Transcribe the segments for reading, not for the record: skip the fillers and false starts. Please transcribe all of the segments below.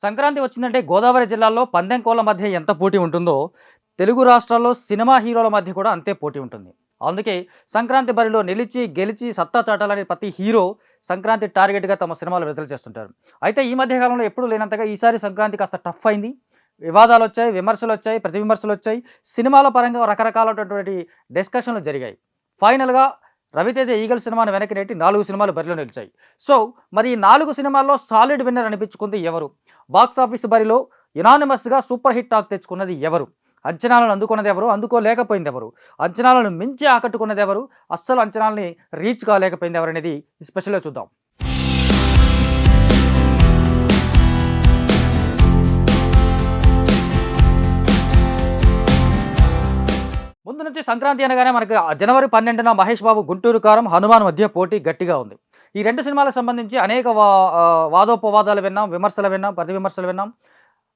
సంక్రాంతి వచ్చిందంటే గోదావరి జిల్లాల్లో పందెం కోళ్ల మధ్య ఎంత పోటీ ఉంటుందో తెలుగు రాష్ట్రాల్లో సినిమా హీరోల మధ్య కూడా అంతే పోటీ ఉంటుంది. అందుకే సంక్రాంతి బరిలో నిలిచి గెలిచి సత్తా చాటాలని ప్రతి హీరో సంక్రాంతి టార్గెట్గా తమ సినిమాలు విడుదల చేస్తుంటారు. అయితే ఈ మధ్య కాలంలో ఎప్పుడూ లేనంతగా ఈసారి సంక్రాంతి కాస్త టఫ్ అయింది. వివాదాలు వచ్చాయి, విమర్శలు వచ్చాయి, ప్రతి విమర్శలు వచ్చాయి. సినిమాల పరంగా రకరకాలైనటువంటి డిస్కషన్లు జరిగాయి. ఫైనల్గా రవితేజ ఈగల్ సినిమాను వెనక్కి నెట్టి 4 సినిమాలు బరిలో నిలిచాయి. సో మరి ఈ 4 సినిమాల్లో సాలిడ్ విన్నర్ అనిపించుకుంది ఎవరు? బాక్స్ ఆఫీస్ బరిలో యునానిమస్గా సూపర్ హిట్ టాక్ తెచ్చుకున్నది ఎవరు? అంచనాలను అందుకున్నది ఎవరు? అందుకోలేకపోయింది ఎవరు? అంచనాలను మించి ఆకట్టుకున్నది ఎవరు? అస్సలు అంచనాలని రీచ్ కాలేకపోయింది ఎవరు అనేది స్పెషల్గా చూద్దాం. ముందు నుంచి సంక్రాంతి అనగానే మనకి జనవరి 12న మహేష్ బాబు గుంటూరు కారం, హనుమాన్ మధ్య పోటీ గట్టిగా ఉంది. ఈ 2 సినిమాలకు సంబంధించి అనేక వాదోపవాదాలు విన్నాం, విమర్శలు విన్నాం, ప్రతి విమర్శలు విన్నాం,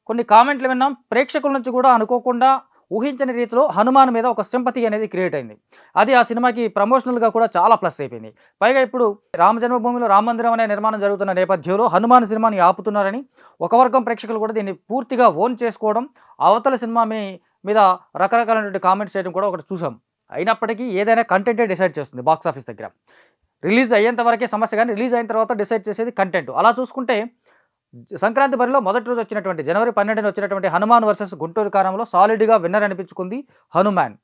కొన్ని కామెంట్లు విన్నాం. ప్రేక్షకుల నుంచి కూడా అనుకోకుండా ఊహించని రీతిలో హనుమాన్ మీద ఒక సింపతి అనేది క్రియేట్ అయింది. అది ఆ సినిమాకి ప్రమోషనల్గా కూడా చాలా ప్లస్ అయిపోయింది. పైగా ఇప్పుడు రామ జన్మభూమిలో రామ మందిరం అనే నిర్మాణం జరుగుతున్న నేపథ్యంలో హనుమాన్ సినిమాని ఆపుతున్నారని ఒక వర్గం ప్రేక్షకులు కూడా దీన్ని పూర్తిగా ఓన్ చేసుకోవడం, అవతల సినిమా మీద రకరకాలైనటువంటి కామెంట్స్ చేయడం కూడా ఒకటి చూసాం. అయినప్పటికీ ఏదైనా కంటెంటే డిసైడ్ చేస్తుంది బాక్స్ ఆఫీస్ దగ్గర. రిలీజ్ అయ్యేంత వరకే సమస్య, కానీ రిలీజ్ అయిన తర్వాత డిసైడ్ చేసేది కంటెంట్. అలా చూసుకుంటే సంక్రాంతి బరిలో మొదటి రోజు వచ్చినటువంటి జనవరి 12న వచ్చినటువంటి హనుమాన్ వర్సెస్ గుంటూరు కారంలో సాలిడ్గా విన్నర్ అనిపించుకుంది హనుమాన్.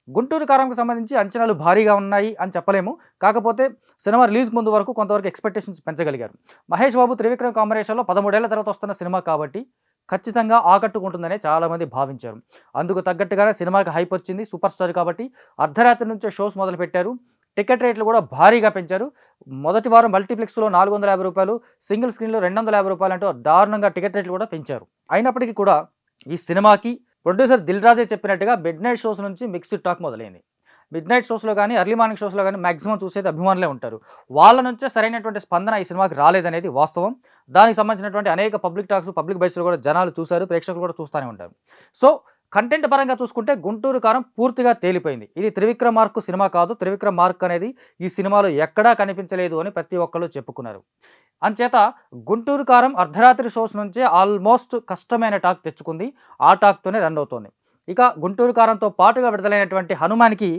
గుంటూరు కారంకు సంబంధించి అంచనాలు భారీగా ఉన్నాయి అని చెప్పలేము. కాకపోతే సినిమా రిలీజ్ ముందు వరకు కొంతవరకు ఎక్స్పెక్టేషన్స్ పెంచగలిగారు. మహేష్ బాబు త్రివిక్రమ్ కాంబినేషన్లో 13 ఏళ్ల తర్వాత వస్తున్న సినిమా కాబట్టి ఖచ్చితంగా ఆకట్టుకుంటుందనే చాలామంది భావించారు. అందుకు తగ్గట్టుగానే సినిమాకి హైప్ వచ్చింది. సూపర్ స్టార్ కాబట్టి అర్ధరాత్రి నుంచే షోస్ మొదలుపెట్టారు. టికెట్ రేట్లు కూడా భారీగా పెంచారు. మొదటి వారం మల్టీప్లెక్స్లో 450 రూపాయలు, సింగిల్ స్క్రీన్లో 250 రూపాయలు అంటూ దారుణంగా టికెట్ రేట్లు కూడా పెంచారు. అయినప్పటికీ కూడా ఈ సినిమాకి ప్రొడ్యూసర్ దిల్ రాజే చెప్పినట్టుగా మిడ్ నైట్ షోస్ నుంచి మిక్స్డ్ టాక్ మొదలైంది. మిడ్ నైట్ షోస్లో కానీ ఎర్లీ మార్నింగ్ షోస్లో కానీ మ్యాక్సిమం చూసేది అభిమానులే ఉంటారు. వాళ్ళ నుంచే సరైనటువంటి స్పందన ఈ సినిమాకి రాలేదనేది వాస్తవం. దానికి సంబంధించినటువంటి అనేక పబ్లిక్ టాక్స్, పబ్లిక్ బైస్లో కూడా జనాలు చూశారు, ప్రేక్షకులు కూడా చూస్తూనే ఉంటారు. సో కంటెంట్ పరంగా చూసుకుంటే గుంటూరు కారం పూర్తిగా తేలిపోయింది. ఇది త్రివిక్రమ్ మార్క్ సినిమా కాదు, త్రివిక్రమ్ మార్క్ అనేది ఈ సినిమాలో ఎక్కడా కనిపించలేదు అని ప్రతి ఒక్కళ్ళు చెప్పుకున్నారు. అంచేత గుంటూరు కారం అర్ధరాత్రి షోస్ నుంచే ఆల్మోస్ట్ కష్టమైన టాక్ తెచ్చుకుంది. ఆ టాక్తోనే రన్ అవుతోంది. ఇక గుంటూరు కారంతో పాటుగా విడుదలైనటువంటి హనుమాన్కి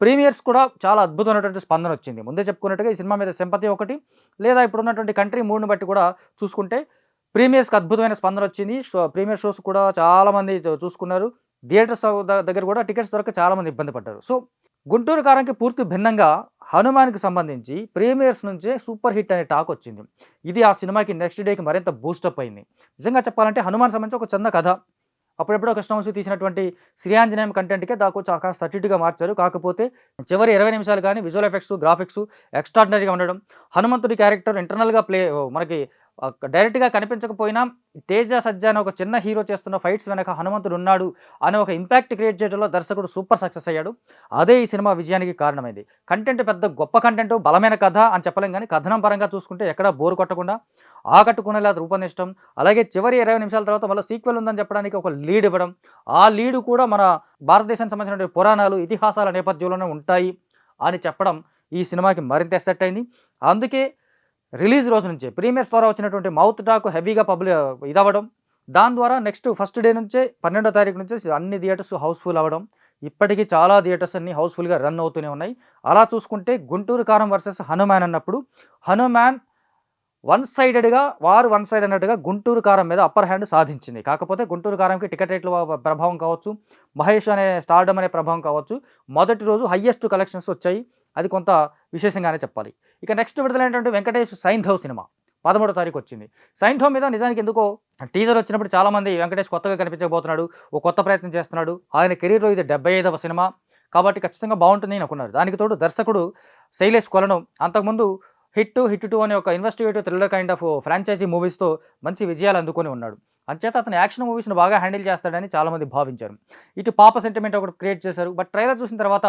ప్రీమియర్స్ కూడా చాలా అద్భుతమైనటువంటి స్పందన వచ్చింది. ముందే చెప్పుకున్నట్టుగా ఈ సినిమా మీద సింపతి ఒకటి, లేదా ఇప్పుడున్నటువంటి కంట్రీ మూడ్ని బట్టి కూడా చూసుకుంటే ప్రీమియర్స్కి అద్భుతమైన స్పందన వచ్చింది. ప్రీమియర్ షోస్ కూడా చాలామంది చూసుకున్నారు. థియేటర్స్ దగ్గర కూడా టికెట్స్ దొరక చాలామంది ఇబ్బంది పడ్డారు. సో గుంటూరు కారంకి పూర్తి భిన్నంగా హనుమాన్కి సంబంధించి ప్రీమియర్స్ నుంచే సూపర్ హిట్ అనే టాక్ వచ్చింది. ఇది ఆ సినిమాకి నెక్స్ట్ డేకి మరింత బూస్టప్ అయింది. నిజంగా చెప్పాలంటే హనుమాన్ సంబంధించి ఒక చిన్న కథ. అప్పుడెప్పుడో కృష్ణవంశీ తీసినటువంటి శ్రీయాంజనేయం కంటెంట్కే దాకా కాస్త అటుగా మార్చారు. కాకపోతే చివరి 20 నిమిషాలు కానీ విజువల్ ఎఫెక్ట్స్, గ్రాఫిక్స్ ఎక్స్ట్రాడినరీగా ఉండడం, హనుమంతుడి క్యారెక్టర్ ఇంటర్నల్గా మనకి డైరెక్ట్గా కనిపించకపోయినా తేజ సజ్జా అనే ఒక చిన్న హీరో చేస్తున్న ఫైట్స్ వెనక హనుమంతుడు ఉన్నాడు అనే ఒక ఇంపాక్ట్ క్రియేట్ చేయడంలో దర్శకుడు సూపర్ సక్సెస్ అయ్యాడు. అదే ఈ సినిమా విజయానికి కారణమైంది. కంటెంట్ పెద్ద గొప్ప కంటెంట్, బలమైన కథ అని చెప్పలేం, కానీ కథనం పరంగా చూసుకుంటే ఎక్కడా బోరు కొట్టకుండా ఆకట్టుకునేలా రూపొందించడం, అలాగే చివరి 20 నిమిషాల తర్వాత మళ్ళీ సీక్వెల్ ఉందని చెప్పడానికి ఒక లీడ్ ఇవ్వడం, ఆ లీడ్ కూడా మన భారతదేశానికి సంబంధించిన పురాణాలు, ఇతిహాసాల నేపథ్యంలోనే ఉంటాయి అని చెప్పడం ఈ సినిమాకి మరింత ఎసెట్ అయింది. అందుకే రిలీజ్ రోజు నుంచే ప్రీమియర్స్ ద్వారా వచ్చినటువంటి మౌత్ టాక్ హెవీగా ఇదవ్వడం, దాని ద్వారా నెక్స్ట్ ఫస్ట్ డే నుంచే 12వ తారీఖు నుంచే అన్ని థియేటర్స్ హౌస్ఫుల్ అవ్వడం, ఇప్పటికీ చాలా థియేటర్స్ అన్ని హౌస్ఫుల్గా రన్ అవుతూనే ఉన్నాయి. అలా చూసుకుంటే గుంటూరు కారం వర్సెస్ హనుమాన్ అన్నప్పుడు హనుమాన్ వన్ సైడ్ అన్నట్టుగా గుంటూరు కారం మీద అప్పర్ హ్యాండ్ సాధించింది. కాకపోతే గుంటూరు కారంకి టికెట్ రేట్ల ప్రభావం కావచ్చు, మహేష్ అనే స్టార్డమ్ అనే ప్రభావం కావచ్చు, మొదటి రోజు హయ్యెస్ట్ కలెక్షన్స్ వచ్చాయి. అది కొంత విశేషంగానే చెప్పాలి. ఇక నెక్స్ట్ విడుదలైనటువంటి వెంకటేష్ సైంధవ్ సినిమా 13వ తారీఖు వచ్చింది. సైంధవ్ మీద నిజానికి ఎందుకో టీజర్ వచ్చినప్పుడు చాలామంది వెంకటేష్ కొత్తగా కనిపించబోతున్నాడు, ఓ కొత్త ప్రయత్నం చేస్తున్నాడు, ఆయన కెరీర్లో ఇది 75వ సినిమా కాబట్టి ఖచ్చితంగా బాగుంటుంది అని అనుకున్నారు. దానికి తోడు దర్శకుడు శైలేష్ కొలను అంతకుముందు హిట్ 2 అనే ఒక investigative thriller kind of franchise మూవీస్తో మంచి విజయాలు అందుకొని ఉన్నాడు. అంచేత అతను యాక్షన్ మూవీస్ని బాగా హ్యాండిల్ చేస్తాడని చాలామంది భావించారు. ఇటు పాప సెంటిమెంట్ ఒకటి క్రియేట్ చేశారు. బట్ ట్రైలర్ చూసిన తర్వాత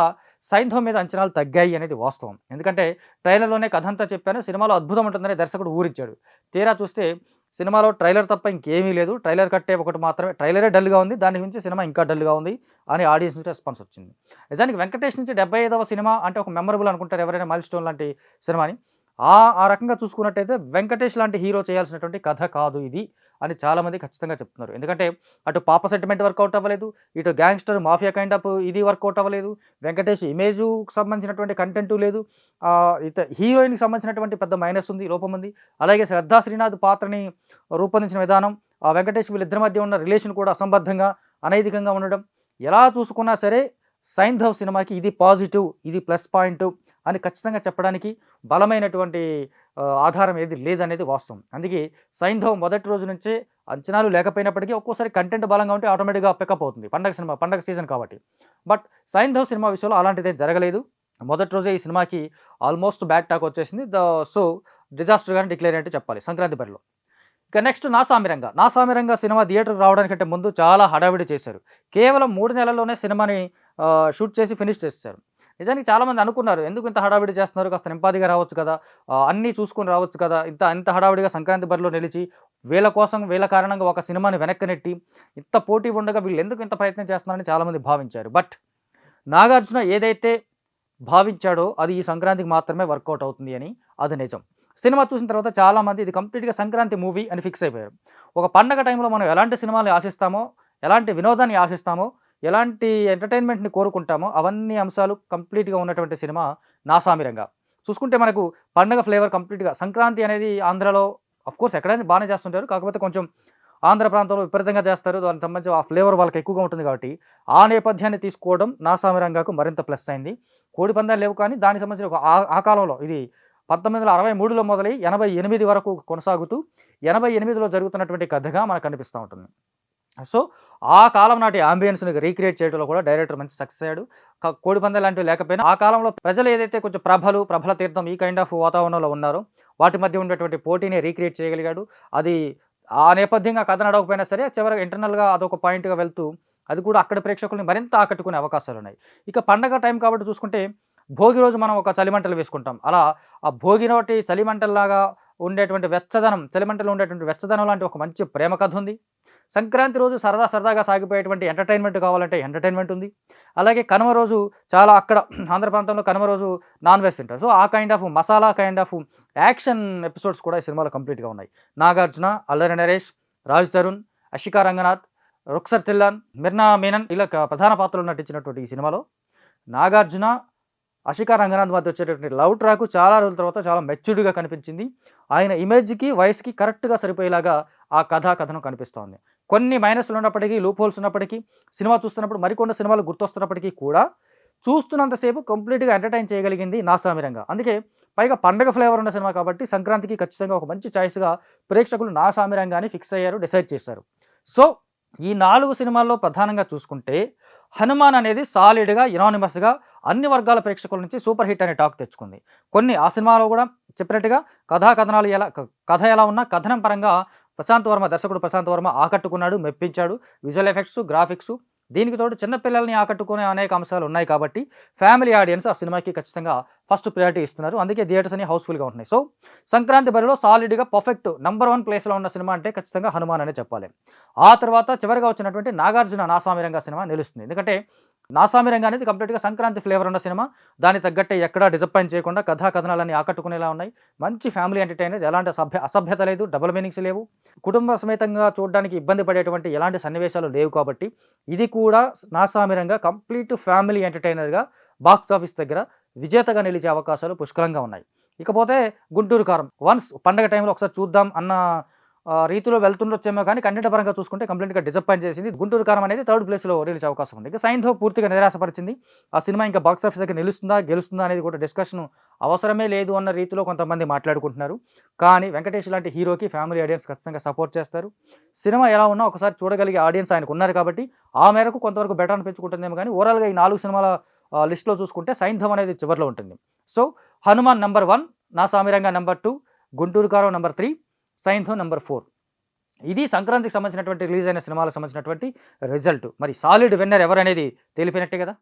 సైంధవ్ మీద అంచనాలు తగ్గాయి అనేది వాస్తవం. ఎందుకంటే ట్రైలర్లోనే కథ అంతా చెప్పాను, సినిమాలో అద్భుతం ఉంటుందని దర్శకుడు ఊరించాడు. తీరా చూస్తే సినిమాలో ట్రైలర్ తప్ప ఇంకేమీ లేదు, ట్రైలర్ కట్టే ఒకటి మాత్రమే, ట్రైలరే డల్గా ఉంది, దాని నుంచి సినిమా ఇంకా డల్గా ఉంది అని ఆడియన్స్ నుంచి రెస్పాన్స్ వచ్చింది. నిజానికి వెంకటేష్ నుంచి 75వ సినిమా అంటే ఒక మెమరబుల్ అనుకుంటారు ఎవరైనా మైల్ స్టోన్ లాంటి సినిమాని. ఆ రకంగా చూసుకున్నట్టయితే వెంకటేష్ లాంటి హీరో చేయాల్సినటువంటి కథ కాదు ఇది అని చాలామంది ఖచ్చితంగా చెప్తున్నారు. ఎందుకంటే అటు పాప సెంటిమెంట్ వర్కౌట్ అవ్వలేదు, ఇటు గ్యాంగ్స్టర్ మాఫియా కైండ్ ఆఫ్ ఇది వర్కౌట్ అవ్వలేదు, వెంకటేష్ ఇమేజ్‌కి సంబంధించినటువంటి కంటెంటు లేదు. హీరోయిన్‌కి సంబంధించినటువంటి పెద్ద మైనస్ ఉంది, లోపం ఉంది. అలాగే శ్రద్ధా శ్రీనాథ్ పాత్రని రూపొందించిన విధానం, వెంకటేష్ వీళ్ళిద్దరి మధ్య ఉన్న రిలేషన్ కూడా అసంబద్ధంగా, అనైతికంగా ఉండడం, ఎలా చూసుకున్నా సరే సైంధవ్ సినిమాకి ఇది పాజిటివ్, ఇది ప్లస్ పాయింట్ అని ఖచ్చితంగా చెప్పడానికి బలమైనటువంటి ఆధారం ఏది లేదనేది వాస్తవం. అందుకే సైంధవ్ మొదటి రోజు నుంచే అంచనాలు లేకపోయినప్పటికీ ఒక్కోసారి కంటెంట్ బలంగా ఉంటే ఆటోమేటిక్‌గా పికప్ అవుతుంది. పండగ సీజన్ కాబట్టి. బట్ సైంధవ్ సినిమా విషయంలో అలాంటిదేం జరగలేదు. మొదటి రోజే ఈ సినిమాకి ఆల్మోస్ట్ బ్యాడ్ టాక్ వచ్చేసింది. సో డిజాస్టర్‌గానే డిక్లేర్ అయినట్టు చెప్పాలి సంక్రాంతి బరిలో. ఇక నెక్స్ట్ 'నా సామిరంగ' సినిమా థియేటర్‌కి రావడానికంటే ముందు చాలా హడావిడి చేశారు. కేవలం 3 నెలల్లోనే సినిమాని షూట్ చేసి ఫినిష్ చేసేశారు. నిజానికి చాలామంది అనుకున్నారు, ఎందుకు ఇంత హడావిడి చేస్తున్నారు, కాస్త నింపాదిగా రావచ్చు కదా, అన్నీ చూసుకొని రావచ్చు కదా, ఇంత హడావిడిగా సంక్రాంతి బరిలో నిలిచి వీళ్ళ కారణంగా ఒక సినిమాని వెనక్కి నెట్టి ఇంత పోటీ ఉండగా వీళ్ళు ఎందుకు ఇంత ప్రయత్నం చేస్తున్నారని చాలామంది భావించారు. బట్ నాగార్జున ఏదైతే భావించాడో అది ఈ సంక్రాంతికి మాత్రమే వర్కౌట్ అవుతుంది అని అది నిజం. సినిమా చూసిన తర్వాత చాలామంది ఇది కంప్లీట్‌గా సంక్రాంతి మూవీ అని ఫిక్స్ అయిపోయారు. ఒక పండగ టైంలో మనం ఎలాంటి సినిమాని ఆశిస్తామో, ఎలాంటి వినోదాన్ని ఆశిస్తామో, ఎలాంటి ఎంటర్‌టైన్‌మెంట్‌ని కోరుకుంటామో అవన్నీ అంశాలు కంప్లీట్‌గా ఉన్నటువంటి సినిమా 'నా సామిరంగ'. చూసుకుంటే మనకు పండగ ఫ్లేవర్ కంప్లీట్‌గా సంక్రాంతి అనేది ఆంధ్రాలో ఆఫ్‌కోర్స్ ఎక్కడైనా బాగానే చేస్తుంటారు. కాకపోతే కొంచెం ఆంధ్ర ప్రాంతంలో విపరీతంగా చేస్తారు. దానికి సంబంధించి ఆ ఫ్లేవర్ వాళ్ళకి ఎక్కువగా ఉంటుంది కాబట్టి ఆ నేపథ్యాన్ని తీసుకోవడం 'నా సామిరంగ'కు మరింత ప్లస్ అయింది. కోడి పందాలు లేవు కానీ దానికి సంబంధించిన ఆ కాలంలో ఇది 1963లో మొదలై 88 వరకు కొనసాగుతూ 88లో జరుగుతున్నటువంటి కథగా మనకు కనిపిస్తూ ఉంటుంది. సో ఆ కాలం నాటి యాంబియన్స్‌ని రీక్రియేట్ చేయడంలో కూడా డైరెక్టర్ మంచి సక్సెస్ అయ్యాడు. కోడి పందాలు లాంటివి లేకపోయినా ఆ కాలంలో ప్రజలు ఏదైతే కొంచెం ప్రభల తీర్థం ఈ కైండ్ ఆఫ్ వాతావరణంలో ఉన్నారో వాటి మధ్య ఉండేటువంటి పోటీని రీక్రియేట్ చేయగలిగాడు. అది ఆ నేపథ్యంగా కథ నడవకపోయినా సరే చివరికి ఇంటర్నల్‌గా అదొక పాయింట్‌గా వెళ్తూ అది కూడా అక్కడి ప్రేక్షకుల్ని మరింత ఆకట్టుకునే అవకాశాలున్నాయి. ఇక పండగ టైం కాబట్టి చూసుకుంటే భోగి రోజు మనం ఒక చలిమంటలు వేసుకుంటాం. అలా ఆ భోగి నాటి చలిమంటల్లాగా ఉండేటువంటి చలిమంటలో ఉండేటువంటి వెచ్చదనం లాంటి ఒక మంచి ప్రేమ కథ ఉంది. సంక్రాంతి రోజు సరదాగా సాగిపోయేటువంటి ఎంటర్‌టైన్‌మెంట్ కావాలంటే ఎంటర్‌టైన్‌మెంట్ ఉంది. అలాగే కనుమ రోజు చాలా అక్కడ ఆంధ్ర ప్రాంతంలో కనుమ రోజు నాన్ వెజ్ తింటారు. సో ఆ kind of masala kind of action episodes కూడా ఈ సినిమాలో కంప్లీట్‌గా ఉన్నాయి. నాగార్జున, అల్లరి నరేష్, రాజ్ తరుణ్, అషికా రంగనాథ్, రుక్సర్ తిల్లాన్, మిర్నా మీనన్ ఇలా ప్రధాన పాత్రలో నటించినటువంటి ఈ సినిమాలో నాగార్జున, అషికా రంగనాథ్ మధ్య వచ్చేటటువంటి లవ్ ట్రాక్ చాలా రోజుల తర్వాత చాలా మెచ్యూర్డ్‌గా కనిపించింది. ఆయన ఇమేజ్‌కి, వయసుకి కరెక్ట్‌గా సరిపోయేలాగా ఆ కథనం కనిపిస్తోంది. కొన్ని మైనస్‌లు ఉన్నప్పటికీ, లూప్ హోల్స్ ఉన్నప్పటికీ, సినిమా చూస్తున్నప్పుడు మరికొన్ని సినిమాలు గుర్తొస్తున్నప్పటికీ కూడా చూస్తున్నంతసేపు కంప్లీట్‌గా ఎంటర్‌టైన్ చేయగలిగింది 'నా సామిరంగ'. అందుకే పైగా పండగ ఫ్లేవర్ ఉన్న సినిమా కాబట్టి సంక్రాంతికి ఖచ్చితంగా ఒక మంచి చాయిస్‌గా ప్రేక్షకులు 'నా సామిరంగ' అని ఫిక్స్ అయ్యారు, డిసైడ్ చేశారు. సో ఈ 4 సినిమాల్లో ప్రధానంగా చూసుకుంటే 'హనుమాన్' అనేది సాలిడ్‌గా, యునానిమస్‌గా అన్ని వర్గాల ప్రేక్షకుల నుంచి సూపర్ హిట్ అనే టాక్ తెచ్చుకుంది. కొన్ని ఆ సినిమాలో కూడా చెప్పినట్టుగా కథ ఎలా ఉన్నా కథనం పరంగా దర్శకుడు ప్రశాంత్ వర్మ ఆకట్టుకున్నాడు, మెప్పించాడు. విజువల్ ఎఫెక్ట్స్, గ్రాఫిక్స్ దీనికి తోడు చిన్న పిల్లల్ని ఆకట్టుకునే అనేక అంశాలు ఉన్నాయి కాబట్టి ఫ్యామిలీ ఆడియన్స్ ఆ సినిమాకి ఖచ్చితంగా ఫస్ట్ ప్రయారిటీ ఇస్తున్నారు. అందుకే థియేటర్స్ అన్ని హౌస్ఫుల్గా ఉంటున్నాయి. సో సంక్రాంతి బరిలో సాలిడ్‌గా పర్ఫెక్ట్ నంబర్ 1 ప్లేస్లో ఉన్న సినిమా అంటే ఖచ్చితంగా 'హనుమాన్' అనే చెప్పాలి. ఆ తర్వాత చివరిగా వచ్చినటువంటి నాగార్జున 'నా సామిరంగ' సినిమా నిలుస్తుంది. ఎందుకంటే 'నా సామిరంగ' అనేది కంప్లీట్‌గా సంక్రాంతి ఫ్లేవర్ ఉన్న సినిమా. దానికి తగ్గట్టే ఎక్కడా డిసప్పాయింట్ చేయకుండా కథనాలన్నీ ఆకట్టుకునేలా ఉన్నాయి. మంచి ఫ్యామిలీ ఎంటర్‌టైనర్, ఎలాంటి అసభ్యత లేదు, డబుల్ మీనింగ్స్ లేవు. కుటుంబ సమేతంగా చూడడానికి ఇబ్బంది పడేటువంటి ఎలాంటి సన్నివేశాలు లేవు కాబట్టి ఇది కూడా 'నా సామిరంగ' కంప్లీట్ ఫ్యామిలీ ఎంటర్‌టైనర్‌గా బాక్స్ ఆఫీస్ దగ్గర విజేతగా నిలిచే అవకాశాలు పుష్కలంగా ఉన్నాయి. ఇకపోతే 'గుంటూరు కారం' వన్స్ పండగ టైంలో ఒకసారి చూద్దాం అన్న రీతిలో వెళ్తుండొచ్చేమో కానీ కంటెంట్ పరంగా చూసుకుంటే కంప్లీట్‌గా డిసప్పాయింట్ చేసింది. 'గుంటూరు కారం' అనేది థర్డ్ ప్లేస్‌లో నిలిచే అవకాశం ఉంది. ఇక 'సైంధవ్' పూర్తిగా నిరాశపరిచింది. ఆ సినిమా ఇంకా బాక్స్ ఆఫీస్ దగ్గర నిలుస్తుందా, గెలుస్తుందా అనేది కూడా డిస్కషన్ అవసరమే లేదు అన్న రీతిలో కొంతమంది మాట్లాడుకుంటున్నారు. కానీ వెంకటేష్ లాంటి హీరోకి ఫ్యామిలీ ఆడియన్స్ ఖచ్చితంగా సపోర్ట్ చేస్తారు. సినిమా ఎలా ఉన్నా ఒకసారి చూడగలిగే ఆడియన్స్ ఆయనకు ఉన్నారు కాబట్టి ఆ మేరకు కొంతవరకు బెటర్ అనిపించుకుంటుందేమో కానీ ఓవరాల్‌గా ఈ 4 సినిమాల లిస్ట్‌లో చూసుకుంటే 'సైంధవ్' అనేది చివరిలో ఉంటుంది. సో 'హనుమాన్' నంబర్ 1, 'నా సామిరంగ' నంబర్ 2, 'గుంటూరు కారం' నంబర్ 3, 'సైంధవ్' నంబర్ 4. ఇది సంక్రాంతికి సంబంధించినటువంటి రిలీజ్ అయిన సినిమాలకు సంబంధించినటువంటి రిజల్ట్. మరి సాలిడ్ విన్నర్ ఎవరనేది తెలిపినట్టే కదా.